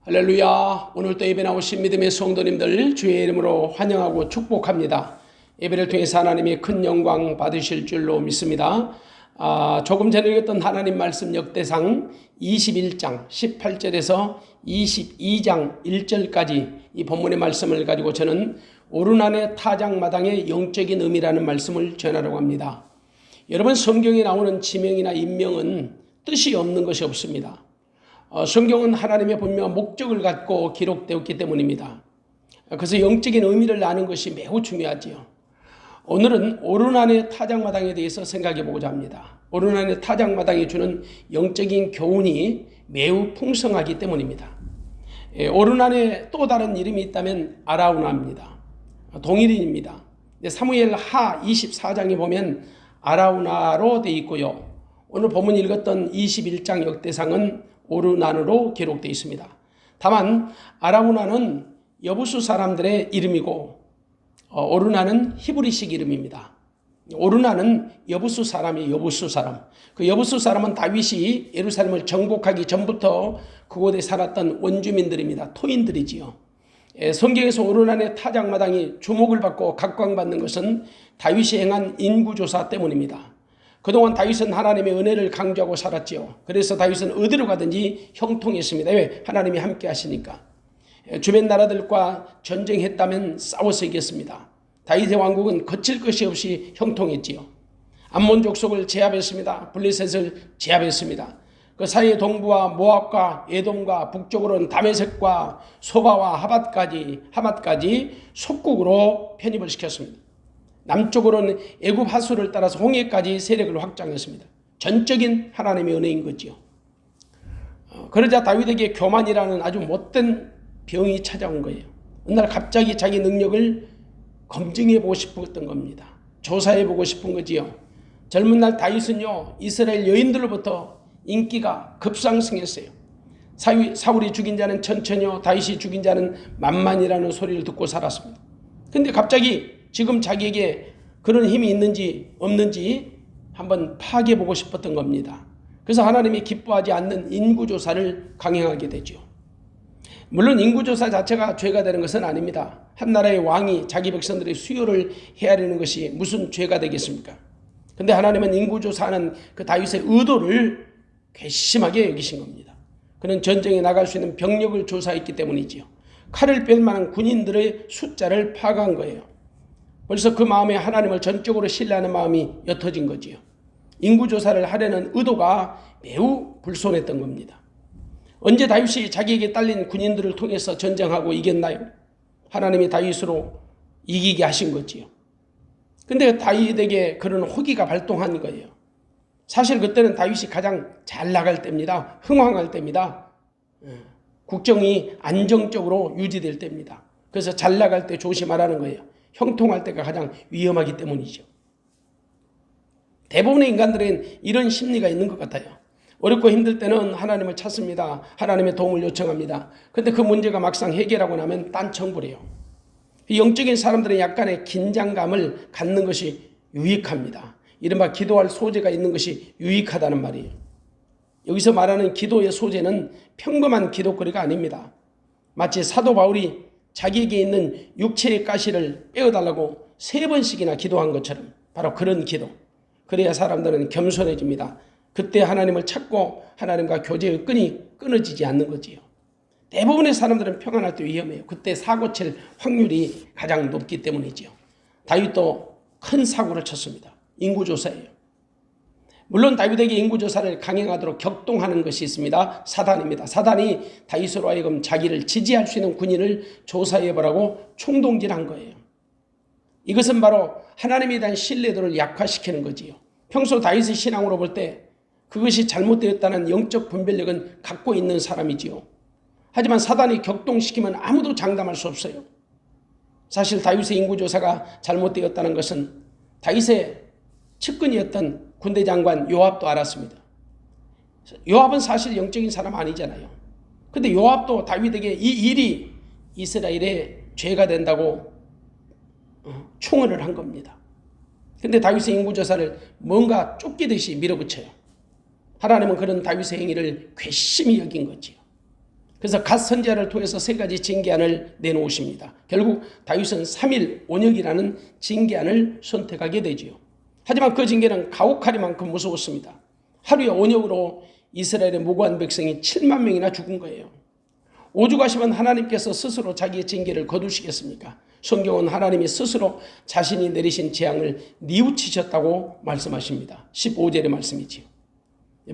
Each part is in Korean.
할렐루야. 오늘도 예배 나오신 믿음의 성도님들 주의 이름으로 환영하고 축복합니다. 예배를 통해서 하나님의 큰 영광 받으실 줄로 믿습니다. 조금 전에 읽었던 하나님 말씀 역대상 21장 18절에서 22장 1절까지 이 본문의 말씀을 가지고 저는 오르난의 타작마당의 영적인 의미라는 말씀을 전하려고 합니다. 여러분, 성경에 나오는 지명이나 인명은 뜻이 없는 것이 없습니다. 성경은 하나님의 분명한 목적을 갖고 기록되었기 때문입니다. 그래서 영적인 의미를 아는 것이 매우 중요하지요. 오늘은 오르난의 타작마당에 대해서 생각해 보고자 합니다. 오르난의 타작마당이 주는 영적인 교훈이 매우 풍성하기 때문입니다. 오르난의 또 다른 이름이 있다면 아라우나입니다. 동일인입니다. 사무엘 하 24장에 보면 아라우나로 되어 있고요. 오늘 본문 읽었던 21장 역대상은 오르난으로 기록되어 있습니다. 다만 아라우나는 여부수 사람들의 이름이고 오르난은 히브리식 이름입니다. 오르난은 여부수 사람이 여부수 사람. 그 여부수 사람은 다윗이 예루살렘을 정복하기 전부터 그곳에 살았던 원주민들입니다. 토인들이지요. 성경에서 오르난의 타작마당이 주목을 받고 각광받는 것은 다윗이 행한 인구조사 때문입니다. 그동안 다윗은 하나님의 은혜를 강조하고 살았지요. 그래서 다윗은 어디로 가든지 형통했습니다. 왜? 하나님이 함께 하시니까. 주변 나라들과 전쟁했다면 싸워서 이겼습니다. 다윗의 왕국은 거칠 것이 없이 형통했지요. 암몬 족속을 제압했습니다. 블레셋을 제압했습니다. 그 사이에 동부와 모압과 에돔과 북쪽으로는 다메섹과 소바와 하맛까지 속국으로 편입을 시켰습니다. 남쪽으로는 애굽 하수를 따라서 홍해까지 세력을 확장했습니다. 전적인 하나님의 은혜인 거지요. 그러자 다윗에게 교만이라는 아주 못된 병이 찾아온 거예요. 어느 날 갑자기 자기 능력을 검증해 보고 싶었던 겁니다. 조사해 보고 싶은 거지요. 젊은 날 다윗은요, 이스라엘 여인들로부터 인기가 급상승했어요. 사울이 죽인 자는 천천히요, 다윗이 죽인 자는 만만이라는 소리를 듣고 살았습니다. 근데 갑자기 지금 자기에게 그런 힘이 있는지 없는지 한번 파악해 보고 싶었던 겁니다. 그래서 하나님이 기뻐하지 않는 인구조사를 강행하게 되죠. 물론 인구조사 자체가 죄가 되는 것은 아닙니다. 한 나라의 왕이 자기 백성들의 수요를 헤아리는 것이 무슨 죄가 되겠습니까? 근데 하나님은 인구조사하는 그 다윗의 의도를 괘씸하게 여기신 겁니다. 그는 전쟁에 나갈 수 있는 병력을 조사했기 때문이지요. 칼을 뺄 만한 군인들의 숫자를 파악한 거예요. 벌써 그 마음에 하나님을 전적으로 신뢰하는 마음이 옅어진 거지요. 인구조사를 하려는 의도가 매우 불손했던 겁니다. 언제 다윗이 자기에게 딸린 군인들을 통해서 전쟁하고 이겼나요? 하나님이 다윗으로 이기게 하신 거지요. 근데 다윗에게 그런 호기가 발동한 거예요. 사실 그때는 다윗이 가장 잘 나갈 때입니다. 흥황할 때입니다. 국정이 안정적으로 유지될 때입니다. 그래서 잘 나갈 때 조심하라는 거예요. 형통할 때가 가장 위험하기 때문이죠. 대부분의 인간들은 이런 심리가 있는 것 같아요. 어렵고 힘들 때는 하나님을 찾습니다. 하나님의 도움을 요청합니다. 그런데 그 문제가 막상 해결하고 나면 딴청부래요. 영적인 사람들은 약간의 긴장감을 갖는 것이 유익합니다. 이른바 기도할 소재가 있는 것이 유익하다는 말이에요. 여기서 말하는 기도의 소재는 평범한 기도거리가 아닙니다. 마치 사도 바울이 자기에게 있는 육체의 가시를 빼어달라고 3번씩이나 기도한 것처럼 바로 그런 기도. 그래야 사람들은 겸손해집니다. 그때 하나님을 찾고 하나님과 교제의 끈이 끊어지지 않는 거지요. 대부분의 사람들은 평안할 때 위험해요. 그때 사고 칠 확률이 가장 높기 때문이지요. 다윗도 큰 사고를 쳤습니다. 인구조사예요. 물론 다윗에게 인구조사를 강행하도록 격동하는 것이 있습니다. 사단입니다. 사단이 다윗으로 하여금 자기를 지지할 수 있는 군인을 조사해보라고 총동질한 거예요. 이것은 바로 하나님에 대한 신뢰도를 약화시키는 거지요. 평소 다윗의 신앙으로 볼 때 그것이 잘못되었다는 영적 분별력은 갖고 있는 사람이지요. 하지만 사단이 격동시키면 아무도 장담할 수 없어요. 사실 다윗의 인구조사가 잘못되었다는 것은 다윗의 측근이었던 군대 장관 요압도 알았습니다. 요압은 사실 영적인 사람 아니잖아요. 근데 요압도 다윗에게 이 일이 이스라엘의 죄가 된다고 충언을 한 겁니다. 근데 다윗의 인구조사를 뭔가 쫓기듯이 밀어붙여요. 하나님은 그런 다윗의 행위를 괘씸히 여긴 거지요. 그래서 갓 선지자를 통해서 세 가지 징계안을 내놓으십니다. 결국 다윗은 3일 온역이라는 징계안을 선택하게 되지요. 하지만 그 징계는 가혹하리만큼 무서웠습니다. 하루에 온역으로 이스라엘의 무고한 백성이 7만 명이나 죽은 거예요. 오죽하시면 하나님께서 스스로 자기의 징계를 거두시겠습니까? 성경은 하나님이 스스로 자신이 내리신 재앙을 뉘우치셨다고 말씀하십니다. 15절의 말씀이지요.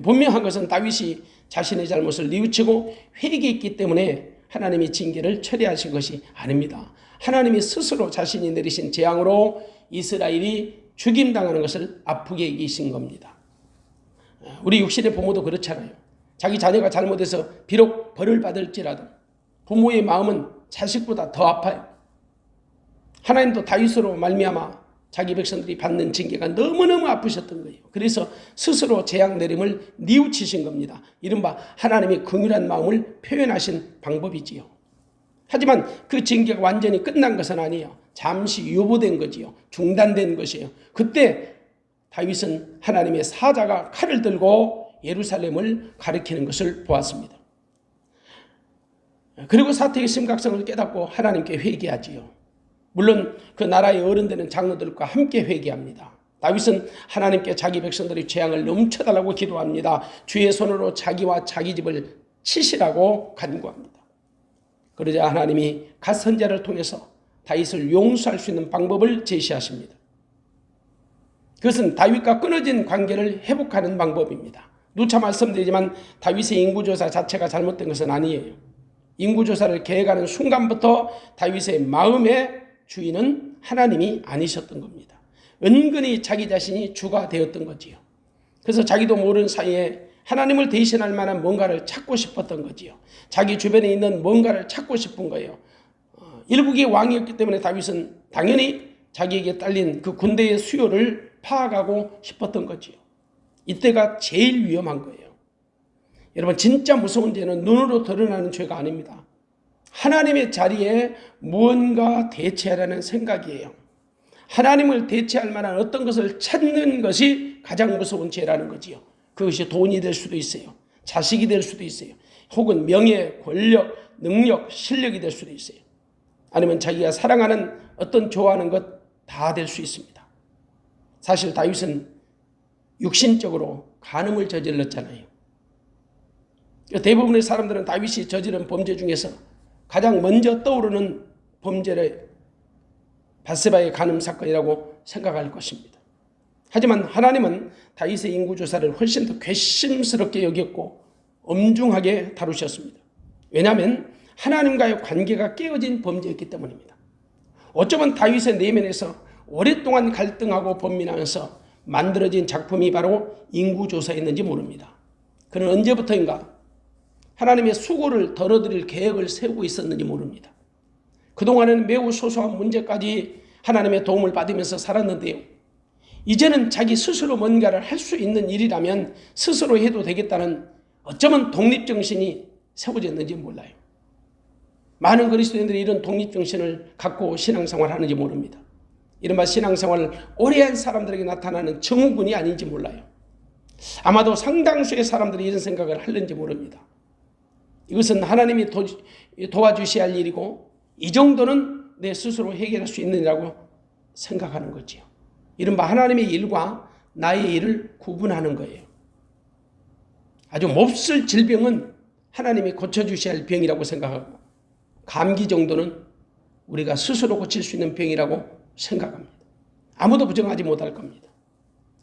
분명한 것은 다윗이 자신의 잘못을 뉘우치고 회개했기 때문에 하나님이 징계를 처리하신 것이 아닙니다. 하나님이 스스로 자신이 내리신 재앙으로 이스라엘이 죽임당하는 것을 아프게 이기신 겁니다. 우리 육신의 부모도 그렇잖아요. 자기 자녀가 잘못해서 비록 벌을 받을지라도 부모의 마음은 자식보다 더 아파요. 하나님도 다윗으로 말미암아 자기 백성들이 받는 징계가 너무너무 아프셨던 거예요. 그래서 스스로 재앙 내림을 뉘우치신 겁니다. 이른바 하나님이 긍휼한 마음을 표현하신 방법이지요. 하지만 그 징계가 완전히 끝난 것은 아니에요. 잠시 유보된 거지요. 중단된 것이에요. 그때 다윗은 하나님의 사자가 칼을 들고 예루살렘을 가리키는 것을 보았습니다. 그리고 사태의 심각성을 깨닫고 하나님께 회개하지요. 물론 그 나라의 어른되는 장로들과 함께 회개합니다. 다윗은 하나님께 자기 백성들의 재앙을 넘쳐달라고 기도합니다. 주의 손으로 자기와 자기 집을 치시라고 간구합니다. 그러자 하나님이 갓 선지자를 통해서 다윗을 용서할 수 있는 방법을 제시하십니다. 그것은 다윗과 끊어진 관계를 회복하는 방법입니다. 누차 말씀드리지만 다윗의 인구조사 자체가 잘못된 것은 아니에요. 인구조사를 계획하는 순간부터 다윗의 마음의 주인은 하나님이 아니셨던 겁니다. 은근히 자기 자신이 주가 되었던 거지요. 그래서 자기도 모르는 사이에 하나님을 대신할 만한 뭔가를 찾고 싶었던 거지요. 자기 주변에 있는 뭔가를 찾고 싶은 거예요. 일국의 왕이었기 때문에 다윗은 당연히 자기에게 딸린 그 군대의 수요를 파악하고 싶었던 거지요. 이때가 제일 위험한 거예요. 여러분, 진짜 무서운 죄는 눈으로 드러나는 죄가 아닙니다. 하나님의 자리에 무언가 대체하라는 생각이에요. 하나님을 대체할 만한 어떤 것을 찾는 것이 가장 무서운 죄라는 거지요. 그것이 돈이 될 수도 있어요. 자식이 될 수도 있어요. 혹은 명예, 권력, 능력, 실력이 될 수도 있어요. 아니면 자기가 사랑하는 어떤 좋아하는 것 다 될 수 있습니다. 사실 다윗은 육신적으로 간음을 저질렀잖아요. 대부분의 사람들은 다윗이 저지른 범죄 중에서 가장 먼저 떠오르는 범죄를 밧세바의 간음 사건이라고 생각할 것입니다. 하지만 하나님은 다윗의 인구조사를 훨씬 더 괘씸스럽게 여겼고 엄중하게 다루셨습니다. 왜냐하면 하나님과의 관계가 깨어진 범죄였기 때문입니다. 어쩌면 다윗의 내면에서 오랫동안 갈등하고 번민하면서 만들어진 작품이 바로 인구조사였는지 모릅니다. 그는 언제부터인가 하나님의 수고를 덜어드릴 계획을 세우고 있었는지 모릅니다. 그동안에는 매우 소소한 문제까지 하나님의 도움을 받으면서 살았는데요. 이제는 자기 스스로 뭔가를 할 수 있는 일이라면 스스로 해도 되겠다는 어쩌면 독립정신이 세워졌는지 몰라요. 많은 그리스도인들이 이런 독립정신을 갖고 신앙생활을 하는지 모릅니다. 이른바 신앙생활을 오래 한 사람들에게 나타나는 증후군이 아닌지 몰라요. 아마도 상당수의 사람들이 이런 생각을 하는지 모릅니다. 이것은 하나님이 도와주셔야 할 일이고 이 정도는 내 스스로 해결할 수 있는 일이라고 생각하는 거지요. 이른바 하나님의 일과 나의 일을 구분하는 거예요. 아주 몹쓸 질병은 하나님이 고쳐주셔야 할 병이라고 생각하고 감기 정도는 우리가 스스로 고칠 수 있는 병이라고 생각합니다. 아무도 부정하지 못할 겁니다.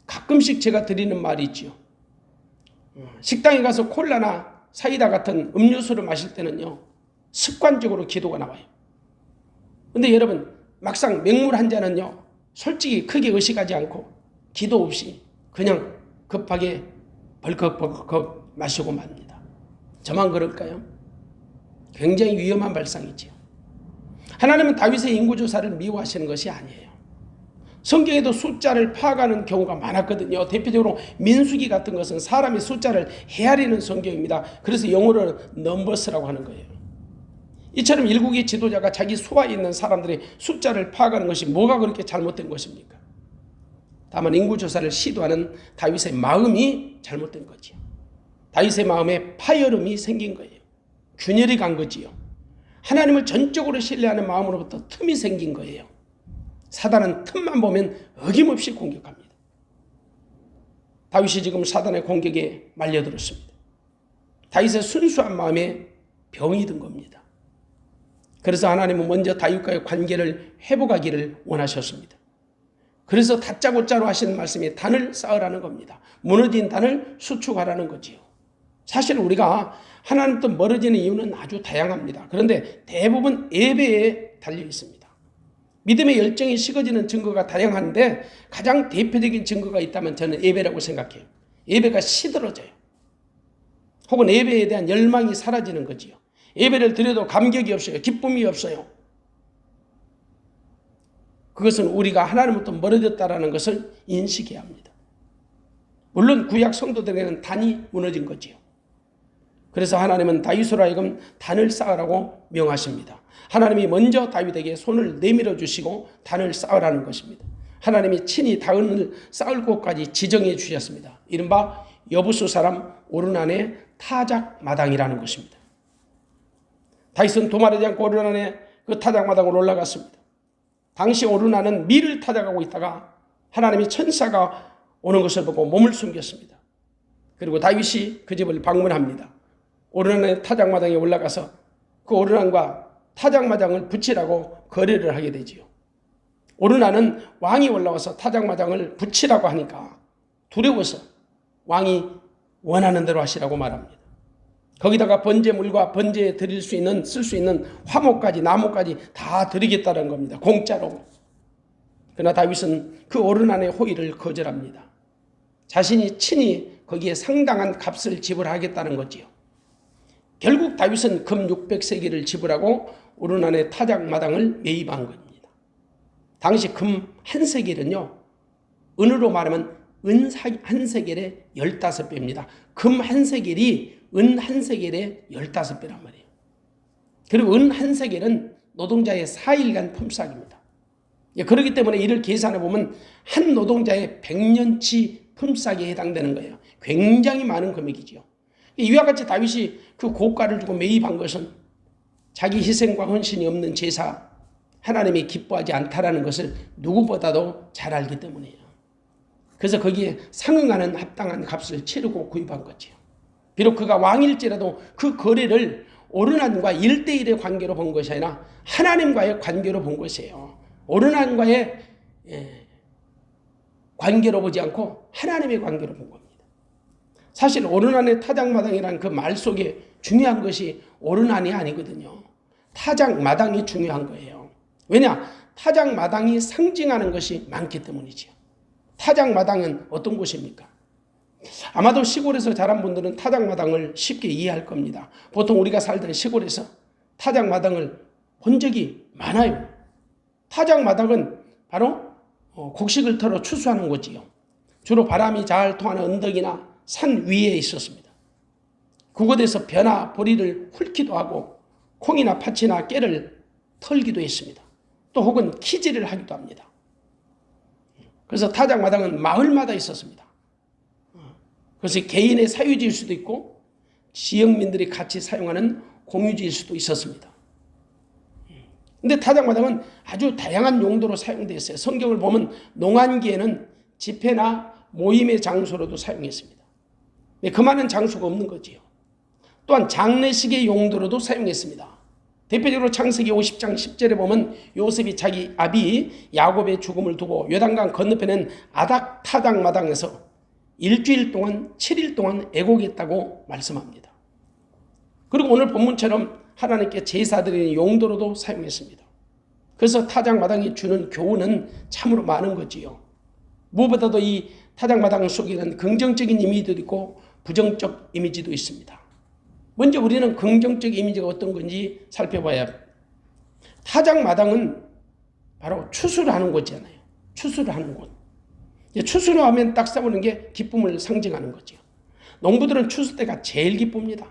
가끔씩 제가 드리는 말이 있죠. 식당에 가서 콜라나 사이다 같은 음료수를 마실 때는요, 습관적으로 기도가 나와요. 근데 여러분, 막상 맹물 한 잔은요, 솔직히 크게 의식하지 않고 기도 없이 그냥 급하게 벌컥벌컥 마시고 맙니다. 저만 그럴까요? 굉장히 위험한 발상이지요. 하나님은 다윗의 인구조사를 미워하시는 것이 아니에요. 성경에도 숫자를 파악하는 경우가 많았거든요. 대표적으로 민수기 같은 것은 사람이 숫자를 헤아리는 성경입니다. 그래서 영어로 넘버스라고 하는 거예요. 이처럼 일국의 지도자가 자기 수하에 있는 사람들의 숫자를 파악하는 것이 뭐가 그렇게 잘못된 것입니까? 다만 인구조사를 시도하는 다윗의 마음이 잘못된 거죠. 다윗의 마음에 파열음이 생긴 거예요. 균열이 간 거지요. 하나님을 전적으로 신뢰하는 마음으로부터 틈이 생긴 거예요. 사단은 틈만 보면 어김없이 공격합니다. 다윗이 지금 사단의 공격에 말려들었습니다. 다윗의 순수한 마음에 병이 든 겁니다. 그래서 하나님은 먼저 다윗과의 관계를 회복하기를 원하셨습니다. 그래서 다짜고짜로 하시는 말씀이 단을 쌓으라는 겁니다. 무너진 단을 수축하라는 거지요. 사실 우리가 하나님부터 멀어지는 이유는 아주 다양합니다. 그런데 대부분 예배에 달려 있습니다. 믿음의 열정이 식어지는 증거가 다양한데 가장 대표적인 증거가 있다면 저는 예배라고 생각해요. 예배가 시들어져요. 혹은 예배에 대한 열망이 사라지는 거지요. 예배를 드려도 감격이 없어요. 기쁨이 없어요. 그것은 우리가 하나님부터 멀어졌다는 것을 인식해야 합니다. 물론 구약 성도들에게는 단이 무너진 거지요. 그래서 하나님은 다윗으로 하여금 단을 쌓으라고 명하십니다. 하나님이 먼저 다윗에게 손을 내밀어 주시고 단을 쌓으라는 것입니다. 하나님이 친히 단을 쌓을 곳까지 지정해 주셨습니다. 이른바 여부수 사람 오르난의 타작 마당이라는 것입니다. 다윗은 도마르지 않고 오르난의 그 타작 마당으로 올라갔습니다. 당시 오르난은 밀을 타작하고 있다가 하나님이 천사가 오는 것을 보고 몸을 숨겼습니다. 그리고 다윗이 그 집을 방문합니다. 오르난의 타작마당에 올라가서 그 오르난과 타작마당을 붙이라고 거래를 하게 되지요. 오르난은 왕이 올라와서 타작마당을 붙이라고 하니까 두려워서 왕이 원하는 대로 하시라고 말합니다. 거기다가 번제물과 번제에 드릴 수 있는 쓸 수 있는 화목까지 나무까지 다 드리겠다는 겁니다. 공짜로. 그러나 다윗은 그 오르난의 호의를 거절합니다. 자신이 친히 거기에 상당한 값을 지불하겠다는 거지요. 결국 다윗은 금 600세겔을 지불하고 오르난의 타작마당을 매입한 겁니다. 당시 금 한 세겔은요, 은으로 말하면 은 한 세겔의 15배입니다. 금 한 세겔이 은 한 세겔의 15배란 말이에요. 그리고 은 한 세겔은 노동자의 4일간 품삯입니다. 그렇기 때문에 이를 계산해 보면 한 노동자의 100년치 품삯에 해당되는 거예요. 굉장히 많은 금액이죠. 이와 같이 다윗이 그 고가를 주고 매입한 것은 자기 희생과 헌신이 없는 제사, 하나님이 기뻐하지 않다라는 것을 누구보다도 잘 알기 때문이에요. 그래서 거기에 상응하는 합당한 값을 치르고 구입한 거지요. 비록 그가 왕일지라도 그 거래를 오르난과 1대1의 관계로 본 것이 아니라 하나님과의 관계로 본 것이에요. 오르난과의 관계로 보지 않고 하나님의 관계로 본 겁니다. 사실 오르난의 타작마당이라는 그 말 속에 중요한 것이 오르난이 아니거든요. 타작마당이 중요한 거예요. 왜냐? 타작마당이 상징하는 것이 많기 때문이죠. 타작마당은 어떤 곳입니까? 아마도 시골에서 자란 분들은 타작마당을 쉽게 이해할 겁니다. 보통 우리가 살던 시골에서 타작마당을 본 적이 많아요. 타작마당은 바로 곡식을 털어 추수하는 곳이요. 주로 바람이 잘 통하는 언덕이나 산 위에 있었습니다. 그곳에서 벼나 보리를 훑기도 하고 콩이나 팥이나 깨를 털기도 했습니다. 또 혹은 키질을 하기도 합니다. 그래서 타작마당은 마을마다 있었습니다. 그래서 개인의 사유지일 수도 있고 지역민들이 같이 사용하는 공유지일 수도 있었습니다. 그런데 타작마당은 아주 다양한 용도로 사용되었어요. 성경을 보면 농한기에는 집회나 모임의 장소로도 사용했습니다. 그 많은 장소가 없는 거지요. 또한 장례식의 용도로도 사용했습니다. 대표적으로 창세기 50장 10절에 보면 요셉이 자기 아비 야곱의 죽음을 두고 요단강 건너편엔 아닥 타작마당에서 일주일 동안 7일 동안 애곡했다고 말씀합니다. 그리고 오늘 본문처럼 하나님께 제사 드리는 용도로도 사용했습니다. 그래서 타작마당이 주는 교훈은 참으로 많은 거지요. 무엇보다도 이 타작마당 속에는 긍정적인 이미지도 있고 부정적 이미지도 있습니다. 먼저 우리는 긍정적 이미지가 어떤 건지 살펴봐야 합니다. 타작마당은 바로 추수를 하는 곳이잖아요. 추수를 하는 곳. 추수를 하면 딱 싸우는 게 기쁨을 상징하는 거죠. 농부들은 추수 때가 제일 기쁩니다.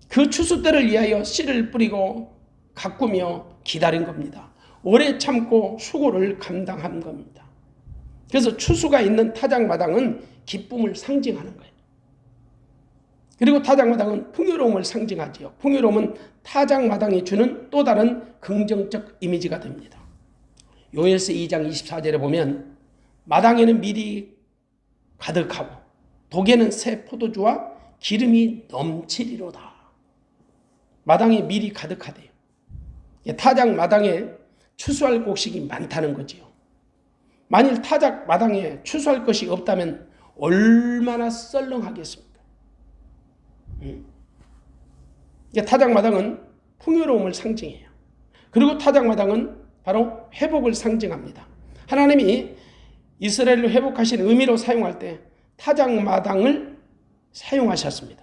그 추수 때를 위하여 씨를 뿌리고 가꾸며 기다린 겁니다. 오래 참고 수고를 감당한 겁니다. 그래서 추수가 있는 타작마당은 기쁨을 상징하는 거예요. 그리고 타작마당은 풍요로움을 상징하지요. 풍요로움은 타작마당이 주는 또 다른 긍정적 이미지가 됩니다. 요엘서 2장 24절에 보면 마당에는 밀이 가득하고 독에는 새 포도주와 기름이 넘치리로다. 마당에 밀이 가득하대요. 타작마당에 추수할 곡식이 많다는 거지요. 만일 타작마당에 추수할 것이 없다면 얼마나 썰렁하겠습니까? 타작마당은 풍요로움을 상징해요. 그리고 타작마당은 바로 회복을 상징합니다. 하나님이 이스라엘을 회복하신 의미로 사용할 때 타작마당을 사용하셨습니다.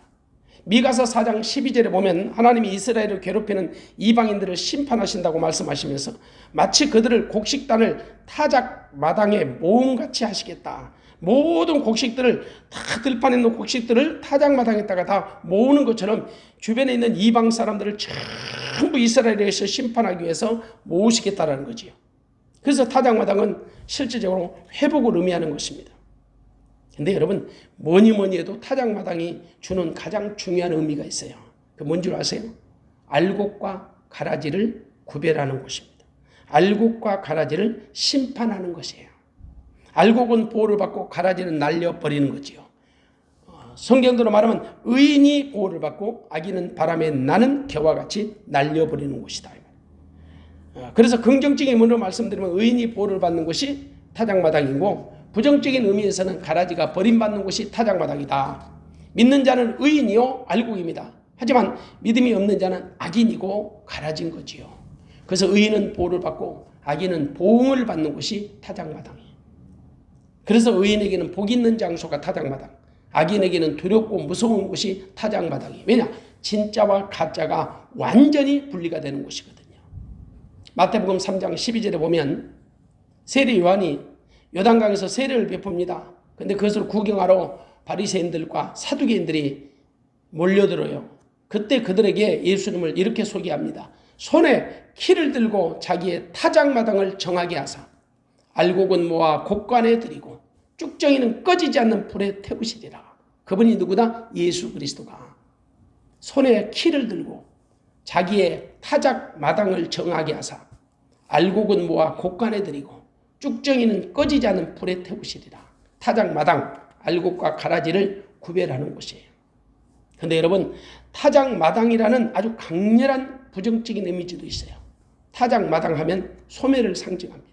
미가서 4장 12절에 보면 하나님이 이스라엘을 괴롭히는 이방인들을 심판하신다고 말씀하시면서 마치 그들을 곡식단을 타작마당에 모음같이 하시겠다. 모든 곡식들을 다 들판에 있는 곡식들을 타작마당에다가 다 모으는 것처럼 주변에 있는 이방 사람들을 전부 이스라엘에서 심판하기 위해서 모으시겠다라는 거지요. 그래서 타작마당은 실질적으로 회복을 의미하는 것입니다. 근데 여러분 뭐니 해도 타작마당이 주는 가장 중요한 의미가 있어요. 그 뭔 줄 아세요? 알곡과 가라지를 구별하는 것입니다. 알곡과 가라지를 심판하는 것이에요. 알곡은 보호를 받고 가라지는 날려버리는 거지요. 성경대로 말하면 의인이 보호를 받고 악인은 바람에 나는 겨와 같이 날려버리는 것이다. 그래서 긍정적인 의미로 말씀드리면 의인이 보호를 받는 것이 타작마당이고 부정적인 의미에서는 가라지가 버림받는 것이 타작마당이다. 믿는 자는 의인이요 알곡입니다. 하지만 믿음이 없는 자는 악인이고 가라진 거지요. 그래서 의인은 보호를 받고 악인은 보응을 받는 것이 타작마당이에요. 그래서 의인에게는 복 있는 장소가 타작마당, 악인에게는 두렵고 무서운 곳이 타작마당이에요. 왜냐? 진짜와 가짜가 완전히 분리가 되는 곳이거든요. 마태복음 3장 12절에 보면 세리 요한이 요단강에서 세례를 베풉니다. 그런데 그것을 구경하러 바리새인들과 사두개인들이 몰려들어요. 그때 그들에게 예수님을 이렇게 소개합니다. 손에 키를 들고 자기의 타작마당을 정하게 하사 알곡은 모아 곡간에 들이고 쭉정이는 꺼지지 않는 불에 태우시리라. 그분이 누구다? 예수 그리스도가 손에 키를 들고 자기의 타작마당을 정하게 하사 알곡은 모아 곡간에 들이고 쭉정이는 꺼지지 않는 불에 태우시리라. 타작마당, 알곡과 가라지를 구별하는 것이에요. 그런데 여러분 타작마당이라는 아주 강렬한 부정적인 이미지도 있어요. 타작마당 하면 소멸을 상징합니다.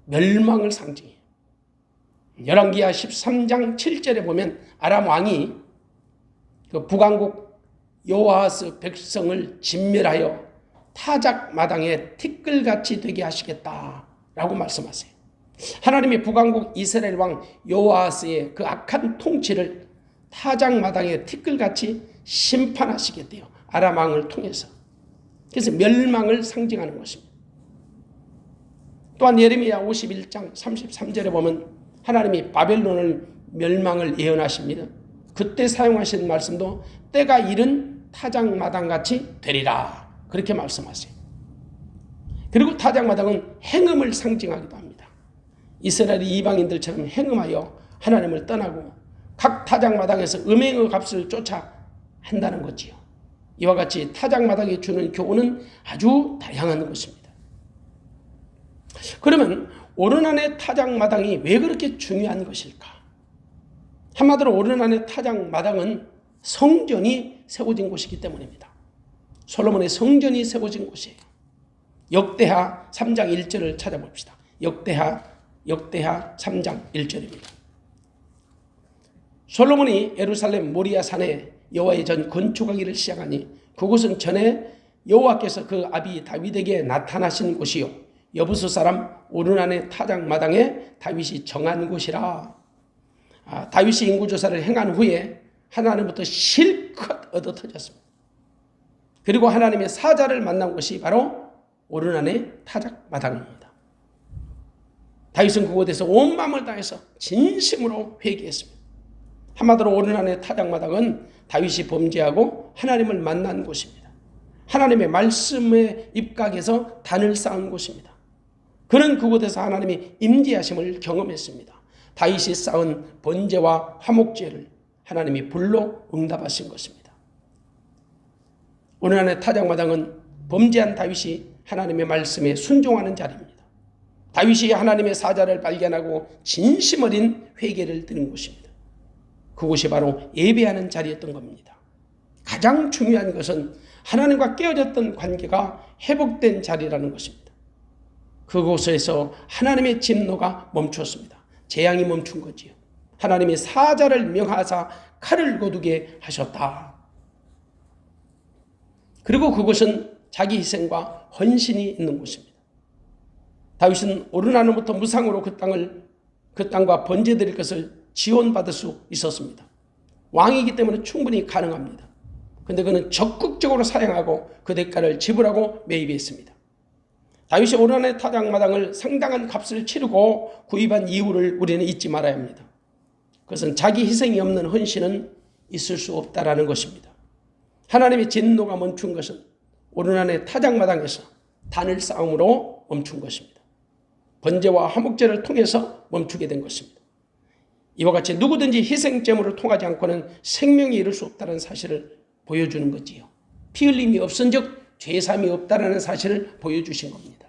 멸망을 상징해요. 열왕기하 13장 7절에 보면 아람 왕이 그 북왕국 여호아하스 백성을 진멸하여 타작마당에 티끌같이 되게 하시겠다라고 말씀하세요. 하나님이 북왕국 이스라엘 왕 여호아하스의 그 악한 통치를 타작마당에 티끌같이 심판하시겠대요. 아람 왕을 통해서. 그래서 멸망을 상징하는 것입니다. 또한 예레미야 51장 33절에 보면 하나님이 바벨론을 멸망을 예언하십니다. 그때 사용하신 말씀도 때가 이른 타작마당같이 되리라. 그렇게 말씀하세요. 그리고 타작마당은 행음을 상징하기도 합니다. 이스라엘이 이방인들처럼 행음하여 하나님을 떠나고 각 타작마당에서 음행의 값을 쫓아 한다는 거지요. 이와 같이 타작마당이 주는 교훈은 아주 다양한 것입니다. 그러면 오르난의 타작마당이 왜 그렇게 중요한 것일까? 한마디로 오르난의 타작마당은 성전이 세워진 곳이기 때문입니다. 솔로몬의 성전이 세워진 곳이에요. 역대하 3장 1절을 찾아봅시다. 역대하 3장 1절입니다. 솔로몬이 예루살렘 모리아 산에 여호와의 전 건축하기를 시작하니 그곳은 전에 여호와께서 그 아비 다윗에게 나타나신 곳이요 여부수 사람 오르난의 타작마당에 다윗이 정한 곳이라. 다윗이 인구조사를 행한 후에 하나님부터 실컷 얻어터졌습니다. 그리고 하나님의 사자를 만난 곳이 바로 오르난의 타작마당입니다. 다윗은 그곳에서 온 마음을 다해서 진심으로 회개했습니다. 한마디로 오르난의 타작마당은 다윗이 범죄하고 하나님을 만난 곳입니다. 하나님의 말씀에 입각해서 단을 쌓은 곳입니다. 그는 그곳에서 하나님의 임재하심을 경험했습니다. 다윗이 쌓은 번제와 화목제를 하나님이 불로 응답하신 것입니다. 오르난의 타작마당은 범죄한 다윗이 하나님의 말씀에 순종하는 자리입니다. 다윗이 하나님의 사자를 발견하고 진심 어린 회개를 드린 곳입니다. 그곳이 바로 예배하는 자리였던 겁니다. 가장 중요한 것은 하나님과 깨어졌던 관계가 회복된 자리라는 것입니다. 그곳에서 하나님의 진노가 멈추었습니다. 재앙이 멈춘 거지요. 하나님이 사자를 명하사 칼을 거두게 하셨다. 그리고 그곳은 자기 희생과 헌신이 있는 곳입니다. 다윗은 오르나는부터 무상으로 그 땅과 번제드릴 것을 지원받을 수 있었습니다. 왕이기 때문에 충분히 가능합니다. 그런데 그는 적극적으로 사용하고 그 대가를 지불하고 매입했습니다. 다윗이 오르난의 타작마당을 상당한 값을 치르고 구입한 이유를 우리는 잊지 말아야 합니다. 그것은 자기 희생이 없는 헌신은 있을 수 없다라는 것입니다. 하나님의 진노가 멈춘 것은 오르난의 타작마당에서 단을 싸움으로 멈춘 것입니다. 번제와 화목제를 통해서 멈추게 된 것입니다. 이와 같이 누구든지 희생제물을 통하지 않고는 생명이 이룰 수 없다는 사실을 보여주는 거지요. 피 흘림이 없은즉 죄삼이 없다라는 사실을 보여주신 겁니다.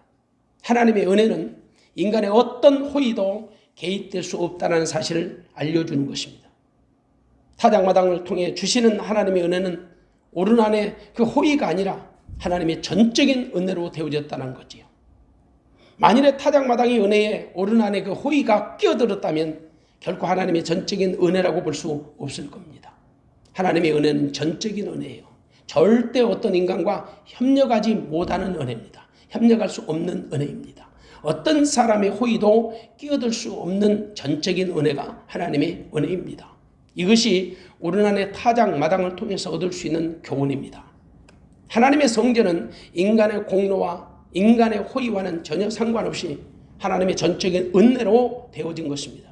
하나님의 은혜는 인간의 어떤 호의도 개입될 수 없다는 사실을 알려주는 것입니다. 타작마당을 통해 주시는 하나님의 은혜는 오르난의 그 호의가 아니라 하나님의 전적인 은혜로 되어졌다는 거지요. 만일에 타작마당의 은혜에 오르난의 그 호의가 끼어들었다면 결코 하나님의 전적인 은혜라고 볼 수 없을 겁니다. 하나님의 은혜는 전적인 은혜예요. 절대 어떤 인간과 협력하지 못하는 은혜입니다. 협력할 수 없는 은혜입니다. 어떤 사람의 호의도 끼어들 수 없는 전적인 은혜가 하나님의 은혜입니다. 이것이 오르난의 타작마당을 통해서 얻을 수 있는 교훈입니다. 하나님의 성전은 인간의 공로와 인간의 호의와는 전혀 상관없이 하나님의 전적인 은혜로 되어진 것입니다.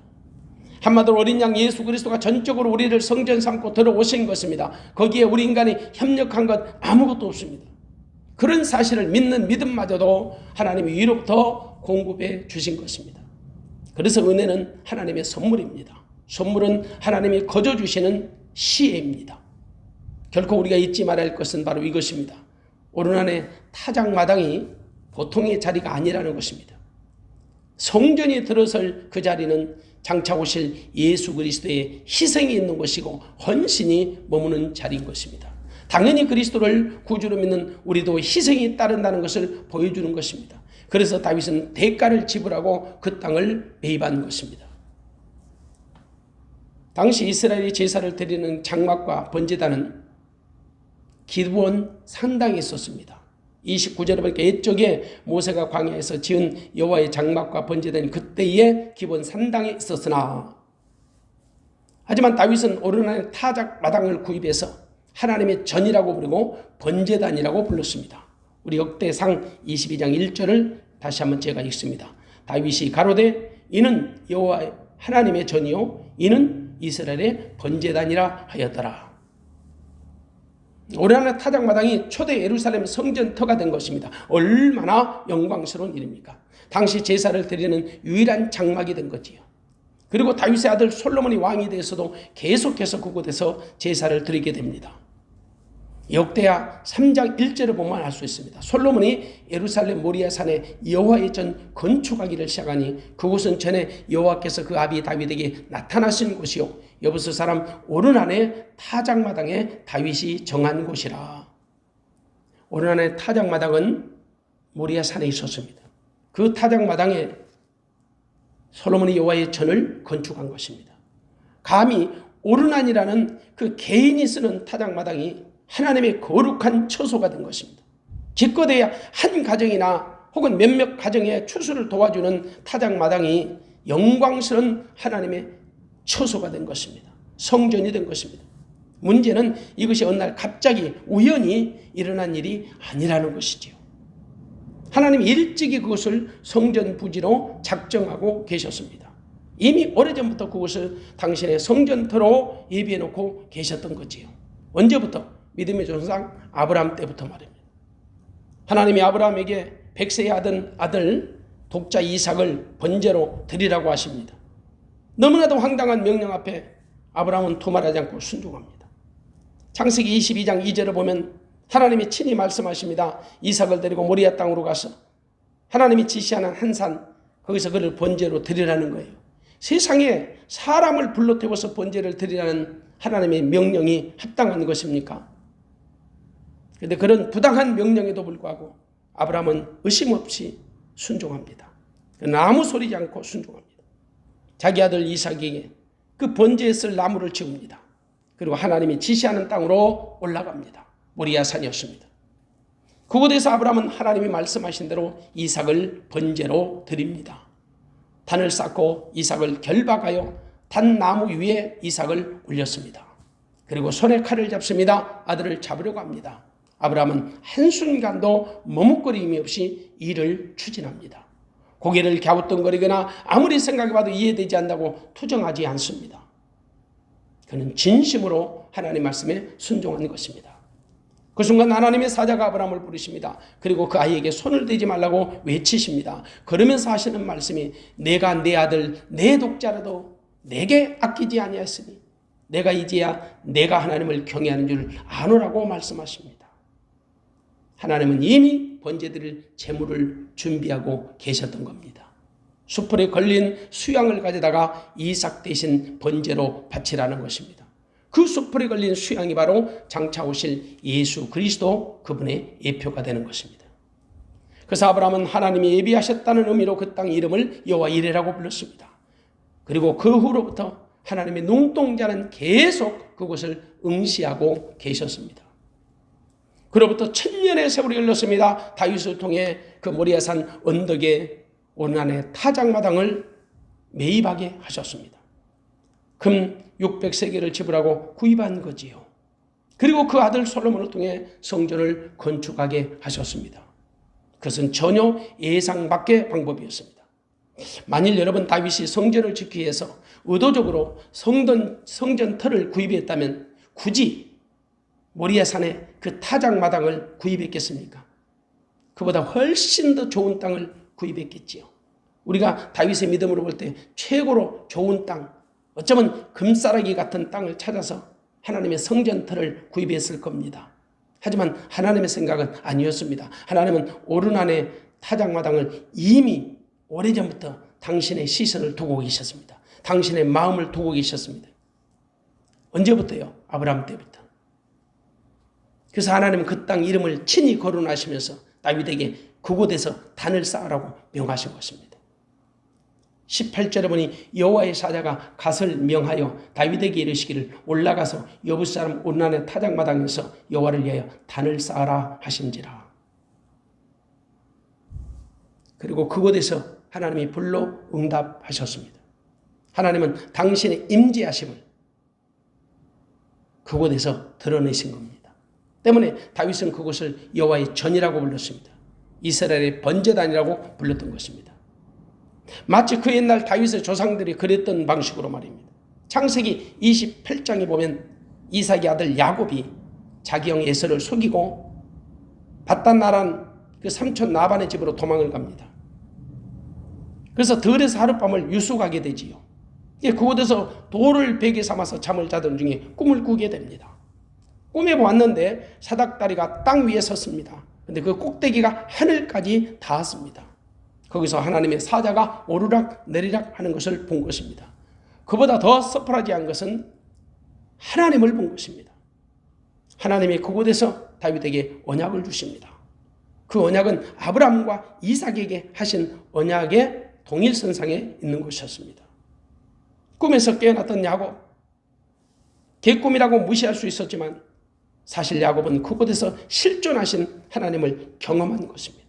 한마디로 어린 양 예수 그리스도가 전적으로 우리를 성전 삼고 들어오신 것입니다. 거기에 우리 인간이 협력한 것 아무것도 없습니다. 그런 사실을 믿는 믿음마저도 하나님이 위로부터 공급해 주신 것입니다. 그래서 은혜는 하나님의 선물입니다. 선물은 하나님이 거저 주시는 시혜입니다. 결코 우리가 잊지 말아야 할 것은 바로 이것입니다. 오르난의 타작마당이 보통의 자리가 아니라는 것입니다. 성전이 들어설 그 자리는 장차 오실 예수 그리스도의 희생이 있는 것이고 헌신이 머무는 자리인 것입니다. 당연히 그리스도를 구주로 믿는 우리도 희생이 따른다는 것을 보여주는 것입니다. 그래서 다윗은 대가를 지불하고 그 땅을 매입한 것입니다. 당시 이스라엘이 제사를 드리는 장막과 번제단은 기브온 산당에 있었습니다. 29절에 보니까 옛적에 모세가 광야에서 지은 여호와의 장막과 번제단이 그때의 기본 산당에 있었으나, 하지만 다윗은 오르난의 타작마당을 구입해서 하나님의 전이라고 부르고 번제단이라고 불렀습니다. 우리 역대상 22장 1절을 다시 한번 제가 읽습니다. 다윗이 가로되 이는 여호와 하나님의 전이요 이는 이스라엘의 번제단이라 하였더라. 오르난의 타작마당이 초대 예루살렘 성전터가 된 것입니다. 얼마나 영광스러운 일입니까? 당시 제사를 드리는 유일한 장막이 된 거지요. 그리고 다윗의 아들 솔로몬이 왕이 되어서도 계속해서 그곳에서 제사를 드리게 됩니다. 역대하 3장 1절을 보면 알 수 있습니다. 솔로몬이 예루살렘 모리아산에 여호와의 전 건축하기를 시작하니 그곳은 전에 여호와께서 그 아비 다윗에게 나타나신 곳이요 여부스 사람 오르난의 타작마당에 다윗이 정한 곳이라. 오르난의 타작마당은 모리아산에 있었습니다. 그 타작마당에 솔로몬이 여호와의 전을 건축한 것입니다. 감히 오르난이라는 그 개인이 쓰는 타작마당이 하나님의 거룩한 처소가 된 것입니다. 기껏해야 한 가정이나 혹은 몇몇 가정의 추수를 도와주는 타작마당이 영광스러운 하나님의 처소가 된 것입니다. 성전이 된 것입니다. 문제는 이것이 어느 날 갑자기 우연히 일어난 일이 아니라는 것이지요. 하나님이 일찍이 그것을 성전 부지로 작정하고 계셨습니다. 이미 오래전부터 그것을 당신의 성전터로 예비해놓고 계셨던 거지요. 언제부터? 믿음의 조상 아브라함 때부터 말입니다. 하나님이 아브라함에게 100세의 아들 독자 이삭을 번제로 드리라고 하십니다. 너무나도 황당한 명령 앞에 아브라함은 두말하지 않고 순종합니다. 창세기 22장 2절을 보면 하나님이 친히 말씀하십니다. 이삭을 데리고 모리아 땅으로 가서 하나님이 지시하는 한 산, 거기서 그를 번제로 드리라는 거예요. 세상에 사람을 불러 태워서 번제를 드리라는 하나님의 명령이 합당한 것입니까? 그런데 그런 부당한 명령에도 불구하고 아브라함은 의심 없이 순종합니다. 아무 소리지 않고 순종합니다. 자기 아들 이삭에게 그 번제에 쓸 나무를 지웁니다. 그리고 하나님이 지시하는 땅으로 올라갑니다. 모리아 산이었습니다. 그곳에서 아브라함은 하나님이 말씀하신 대로 이삭을 번제로 드립니다. 단을 쌓고 이삭을 결박하여 단나무 위에 이삭을 올렸습니다. 그리고 손에 칼을 잡습니다. 아들을 잡으려고 합니다. 아브라함은 한순간도 머뭇거림이 없이 일을 추진합니다. 고개를 갸우뚱거리거나 아무리 생각해봐도 이해되지 않는다고 투정하지 않습니다. 그는 진심으로 하나님의 말씀에 순종한 것입니다. 그 순간 하나님의 사자가 아브라함을 부르십니다. 그리고 그 아이에게 손을 대지 말라고 외치십니다. 그러면서 하시는 말씀이 내가 내 아들 내 독자라도 내게 아끼지 아니하였으니 내가 이제야 내가 하나님을 경외하는 줄 아노라고 말씀하십니다. 하나님은 이미 번제드릴 제물을 준비하고 계셨던 겁니다. 숯불에 걸린 수양을 가져다가 이삭 대신 번제로 바치라는 것입니다. 그 숯불에 걸린 수양이 바로 장차 오실 예수 그리스도, 그분의 예표가 되는 것입니다. 그래서 아브라함은 하나님이 예비하셨다는 의미로 그 땅 이름을 여호와 이레라고 불렀습니다. 그리고 그 후로부터 하나님의 눈동자는 계속 그곳을 응시하고 계셨습니다. 그로부터 1000년의 세월이 흘렀습니다. 다윗을 통해 그 모리아산 언덕에 오난의 타작마당을 매입하게 하셨습니다. 금 600세겔을 지불하고 구입한 거지요. 그리고 그 아들 솔로몬을 통해 성전을 건축하게 하셨습니다. 그것은 전혀 예상 밖의 방법이었습니다. 만일 여러분 다윗이 성전을 짓기 위해서 의도적으로 성전 터를 구입했다면 굳이 모리아산에 그 타작마당을 구입했겠습니까? 그보다 훨씬 더 좋은 땅을 구입했겠지요. 우리가 다윗의 믿음으로 볼 때 최고로 좋은 땅, 어쩌면 금싸라기 같은 땅을 찾아서 하나님의 성전터를 구입했을 겁니다. 하지만 하나님의 생각은 아니었습니다. 하나님은 오르난의 타작마당을 이미 오래전부터 당신의 시선을 두고 계셨습니다. 당신의 마음을 두고 계셨습니다. 언제부터요? 아브라함 때부터. 그래서 하나님은 그 땅 이름을 친히 거론하시면서 다윗에게 그곳에서 단을 쌓으라고 명하신 것입니다. 18절에 보니 여호와의 사자가 갓을 명하여 다윗에게 이르시기를 올라가서 여부 사람 오르난의 타작마당에서 여호와를 위하여 단을 쌓아라 하신지라. 그리고 그곳에서 하나님이 불로 응답하셨습니다. 하나님은 당신의 임재하심을 그곳에서 드러내신 겁니다. 때문에 다윗은 그곳을 여호와의 전이라고 불렀습니다. 이스라엘의 번제단이라고 불렀던 것입니다. 마치 그 옛날 다윗의 조상들이 그랬던 방식으로 말입니다. 창세기 28장에 보면 이삭의 아들 야곱이 자기 형 에서를 속이고 바단 그 삼촌 나반의 집으로 도망을 갑니다. 그래서 들에서 하룻밤을 유숙하게 되지요. 그곳에서 돌을 베개 삼아서 잠을 자던 중에 꿈을 꾸게 됩니다. 꿈에 보았는데 사닥다리가 땅 위에 섰습니다. 그런데 그 꼭대기가 하늘까지 닿았습니다. 거기서 하나님의 사자가 오르락 내리락 하는 것을 본 것입니다. 그보다 더 서프라이즈한 것은 하나님을 본 것입니다. 하나님이 그곳에서 다윗에게 언약을 주십니다. 그 언약은 아브라함과 이삭에게 하신 언약의 동일선상에 있는 것이었습니다. 꿈에서 깨어났던 야곱, 개꿈이라고 무시할 수 있었지만 사실 야곱은 그곳에서 실존하신 하나님을 경험한 것입니다.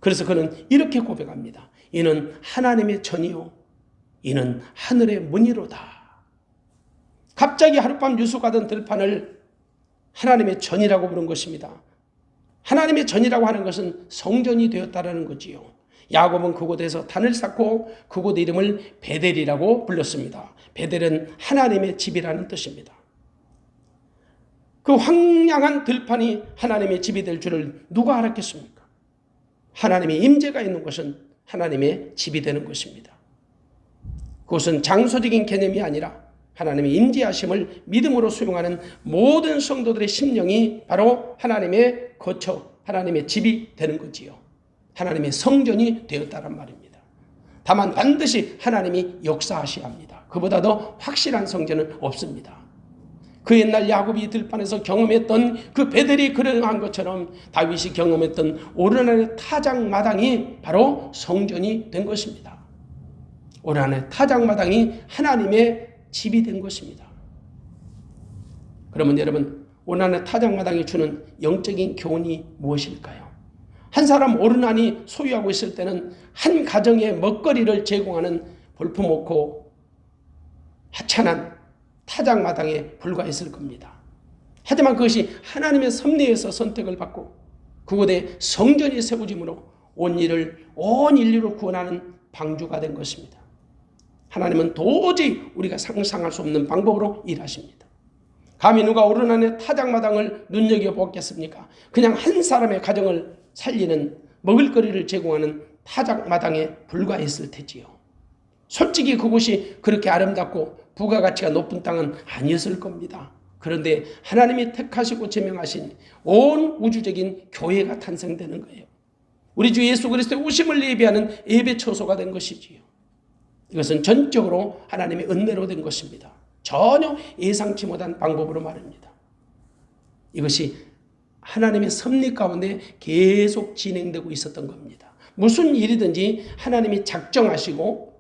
그래서 그는 이렇게 고백합니다. 이는 하나님의 전이요 이는 하늘의 문이로다. 갑자기 하룻밤 유숙하던 들판을 하나님의 전이라고 부른 것입니다. 하나님의 전이라고 하는 것은 성전이 되었다라는 거지요. 야곱은 그곳에서 단을 쌓고 그곳 이름을 베델이라고 불렀습니다. 베델은 하나님의 집이라는 뜻입니다. 그 황량한 들판이 하나님의 집이 될 줄을 누가 알았겠습니까? 하나님의 임재가 있는 곳은 하나님의 집이 되는 것입니다. 그것은 장소적인 개념이 아니라 하나님의 임재하심을 믿음으로 수용하는 모든 성도들의 심령이 바로 하나님의 거처, 하나님의 집이 되는 거지요. 하나님의 성전이 되었다는 말입니다. 다만 반드시 하나님이 역사하셔야 합니다. 그보다 더 확실한 성전은 없습니다. 그 옛날 야곱이 들판에서 경험했던 그 베델이 그러한 것처럼 다윗이 경험했던 오르난의 타작마당이 바로 성전이 된 것입니다. 오르난의 타작마당이 하나님의 집이 된 것입니다. 그러면 여러분, 오르난의 타작마당이 주는 영적인 교훈이 무엇일까요? 한 사람 오르난이 소유하고 있을 때는 한 가정의 먹거리를 제공하는 볼품없고 하찮은 타작마당에 불과했을 겁니다. 하지만 그것이 하나님의 섭리에서 선택을 받고 그곳에 성전이 세워짐으로 온 인류를 구원하는 방주가 된 것입니다. 하나님은 도저히 우리가 상상할 수 없는 방법으로 일하십니다. 감히 누가 오르난의 타작마당을 눈여겨보겠습니까? 그냥 한 사람의 가정을 살리는 먹을거리를 제공하는 타작마당에 불과했을 테지요. 솔직히 그곳이 그렇게 아름답고 부가가치가 높은 땅은 아니었을 겁니다. 그런데 하나님이 택하시고 제명하신 온 우주적인 교회가 탄생되는 거예요. 우리 주 예수 그리스도의 오심을 예비하는 예배 처소가 된 것이지요. 이것은 전적으로 하나님의 은혜로 된 것입니다. 전혀 예상치 못한 방법으로 말입니다. 이것이 하나님의 섭리 가운데 계속 진행되고 있었던 겁니다. 무슨 일이든지 하나님이 작정하시고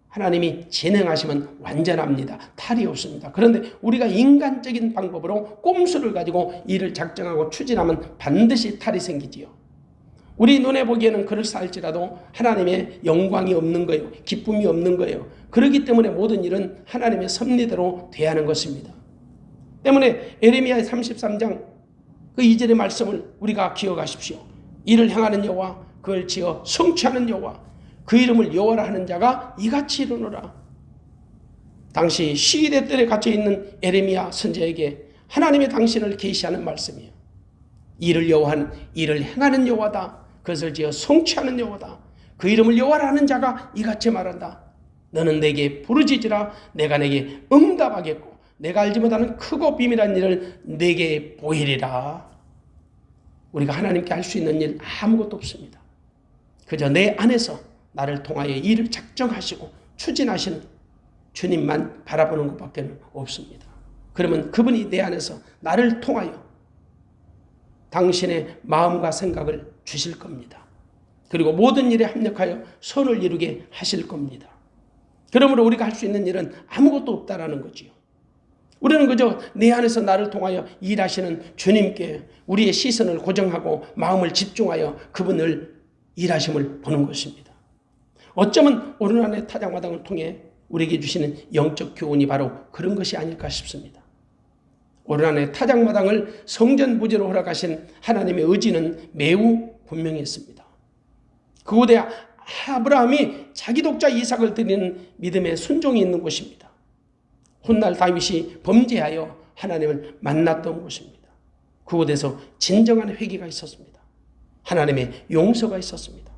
하나님이 진행하시면 완전합니다. 탈이 없습니다. 그런데 우리가 인간적인 방법으로 꼼수를 가지고 일을 작정하고 추진하면 반드시 탈이 생기지요. 우리 눈에 보기에는 그럴싸할지라도 하나님의 영광이 없는 거예요. 기쁨이 없는 거예요. 그렇기 때문에 모든 일은 하나님의 섭리대로 돼야 하는 것입니다. 때문에 예레미야 33장 그 2절의 말씀을 우리가 기억하십시오. 이를 향하는 여호와, 그걸 지어 성취하는 여호와, 그 이름을 여호와라 하는 자가 이같이 이르노라. 당시 시대 뜰에 갇혀있는 예레미야 선지자에게 하나님의 당신을 계시하는 말씀이에요. 이를 행하는 여호와다. 그것을 지어 성취하는 여호와다. 그 이름을 여호와라 하는 자가 이같이 말한다. 너는 내게 부르짖으라. 내가 내게 응답하겠고 내가 알지 못하는 크고 비밀한 일을 내게 보이리라. 우리가 하나님께 할 수 있는 일 아무것도 없습니다. 그저 내 안에서 나를 통하여 일을 작정하시고 추진하시는 주님만 바라보는 것밖에 없습니다. 그러면 그분이 내 안에서 나를 통하여 당신의 마음과 생각을 주실 겁니다. 그리고 모든 일에 합력하여 선을 이루게 하실 겁니다. 그러므로 우리가 할 수 있는 일은 아무것도 없다라는 거지요. 우리는 그저 내 안에서 나를 통하여 일하시는 주님께 우리의 시선을 고정하고 마음을 집중하여 그분을 일하심을 보는 것입니다. 어쩌면 오르난의 타작마당을 통해 우리에게 주시는 영적 교훈이 바로 그런 것이 아닐까 싶습니다. 오르난의 타작마당을 성전 부지로 허락하신 하나님의 의지는 매우 분명했습니다. 그곳에 아브라함이 자기 독자 이삭을 드리는 믿음의 순종이 있는 곳입니다. 훗날 다윗이 범죄하여 하나님을 만났던 곳입니다. 그곳에서 진정한 회개가 있었습니다. 하나님의 용서가 있었습니다.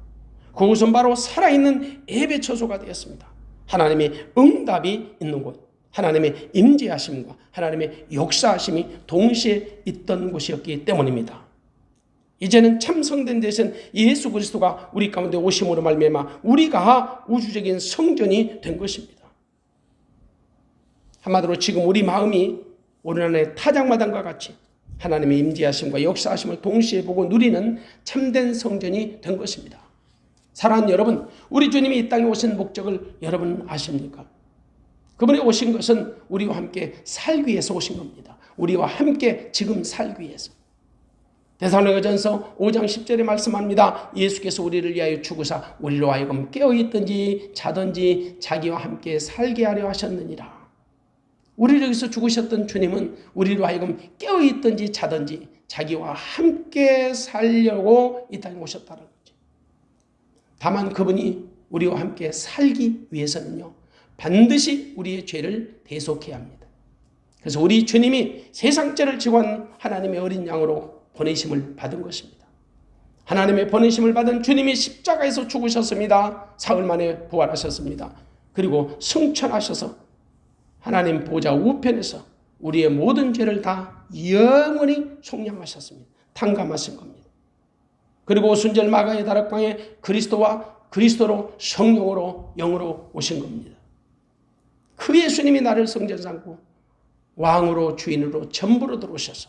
그곳은 바로 살아있는 예배 처소가 되었습니다. 하나님의 응답이 있는 곳, 하나님의 임재하심과 하나님의 역사하심이 동시에 있던 곳이었기 때문입니다. 이제는 참성된 대신 예수 그리스도가 우리 가운데 오심으로 말미암아 우리가 우주적인 성전이 된 것입니다. 한마디로 지금 우리 마음이 오르난의 타작마당과 같이 하나님의 임재하심과 역사하심을 동시에 보고 누리는 참된 성전이 된 것입니다. 사랑하는 여러분, 우리 주님이 이 땅에 오신 목적을 여러분 아십니까? 그분이 오신 것은 우리와 함께 살기 위해서 오신 겁니다. 우리와 함께 지금 살기 위해서. 데살로니가전서 5장 10절에 말씀합니다. 예수께서 우리를 위하여 죽으사 우리로 하여금 깨어있든지 자든지 자기와 함께 살게 하려 하셨느니라. 우리를 위해서 죽으셨던 주님은 우리로 하여금 깨어있든지 자든지 자기와 함께 살려고 이 땅에 오셨다는 거죠. 다만 그분이 우리와 함께 살기 위해서는요, 반드시 우리의 죄를 대속해야 합니다. 그래서 우리 주님이 세상죄를 지고한 하나님의 어린 양으로 보내심을 받은 것입니다. 하나님의 보내심을 받은 주님이 십자가에서 죽으셨습니다. 사흘 만에 부활하셨습니다. 그리고 승천하셔서 하나님 보좌 우편에서 우리의 모든 죄를 다 영원히 속량하셨습니다. 탕감하신 겁니다. 그리고 오순절 마가의 다락방에 그리스도와 그리스도로 성령으로 영으로 오신 겁니다. 그 예수님이 나를 성전 삼고 왕으로 주인으로 전부로 들어오셔서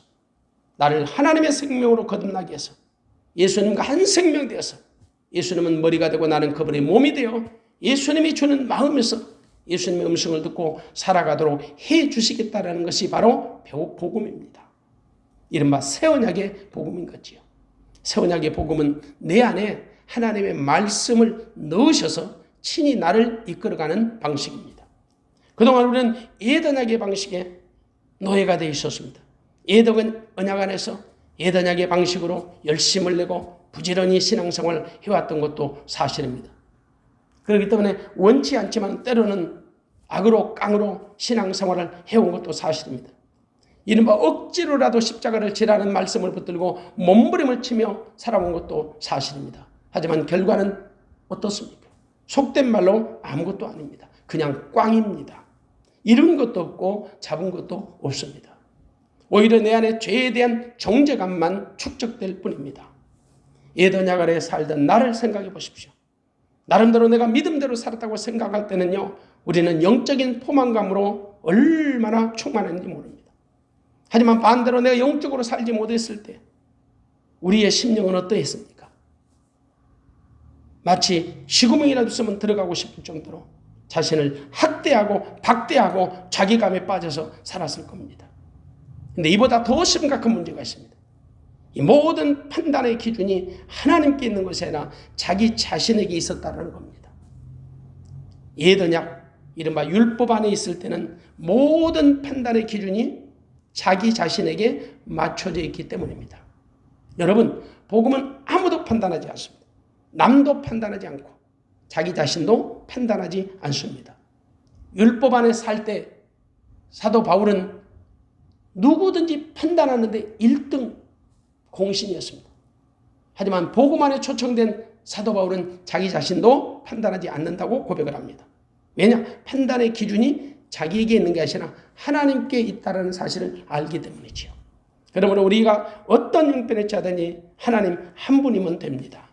나를 하나님의 생명으로 거듭나게 해서 예수님과 한 생명 되어서 예수님은 머리가 되고 나는 그분의 몸이 되어 예수님이 주는 마음에서 예수님의 음성을 듣고 살아가도록 해 주시겠다라는 것이 바로 복음입니다. 이른바 새 언약의 복음인 거지요. 새 언약의 복음은 내 안에 하나님의 말씀을 넣으셔서 친히 나를 이끌어가는 방식입니다. 그동안 우리는 옛 언약의 방식에 노예가 되어 있었습니다. 옛 언약 안에서 옛 언약의 방식으로 열심을 내고 부지런히 신앙생활을 해왔던 것도 사실입니다. 그렇기 때문에 원치 않지만 때로는 악으로 깡으로 신앙생활을 해온 것도 사실입니다. 이른바 억지로라도 십자가를 지라는 말씀을 붙들고 몸부림을 치며 살아온 것도 사실입니다. 하지만 결과는 어떻습니까? 속된 말로 아무것도 아닙니다. 그냥 꽝입니다. 잃은 것도 없고 잡은 것도 없습니다. 오히려 내 안에 죄에 대한 정죄감만 축적될 뿐입니다. 옛 언약 아래 살던 나를 생각해 보십시오. 나름대로 내가 믿음대로 살았다고 생각할 때는요, 우리는 영적인 포만감으로 얼마나 충만한지 모릅니다. 하지만 반대로 내가 영적으로 살지 못했을 때 우리의 심령은 어떠했습니까? 마치 시구멍이라도 있으면 들어가고 싶을 정도로 자신을 학대하고 박대하고 자기감에 빠져서 살았을 겁니다. 그런데 이보다 더 심각한 문제가 있습니다. 이 모든 판단의 기준이 하나님께 있는 것이 아니라 자기 자신에게 있었다는 겁니다. 옛 언약, 이른바 율법 안에 있을 때는 모든 판단의 기준이 자기 자신에게 맞춰져 있기 때문입니다. 여러분, 복음은 아무도 판단하지 않습니다. 남도 판단하지 않고 자기 자신도 판단하지 않습니다. 율법 안에 살 때 사도 바울은 누구든지 판단하는데 1등 공신이었습니다. 하지만 복음 안에 초청된 사도 바울은 자기 자신도 판단하지 않는다고 고백을 합니다. 왜냐? 판단의 기준이 자기에게 있는 게 아니라 하나님께 있다는 사실을 알기 때문이지요. 그러므로 우리가 어떤 형편에 처하든지 하나님 한 분이면 됩니다.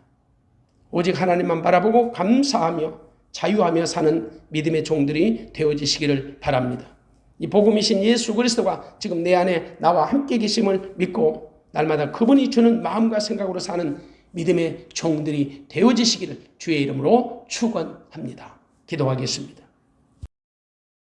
오직 하나님만 바라보고 감사하며 자유하며 사는 믿음의 종들이 되어지시기를 바랍니다. 이 복음이신 예수 그리스도가 지금 내 안에 나와 함께 계심을 믿고 날마다 그분이 주는 마음과 생각으로 사는 믿음의 종들이 되어지시기를 주의 이름으로 축원합니다. 기도하겠습니다.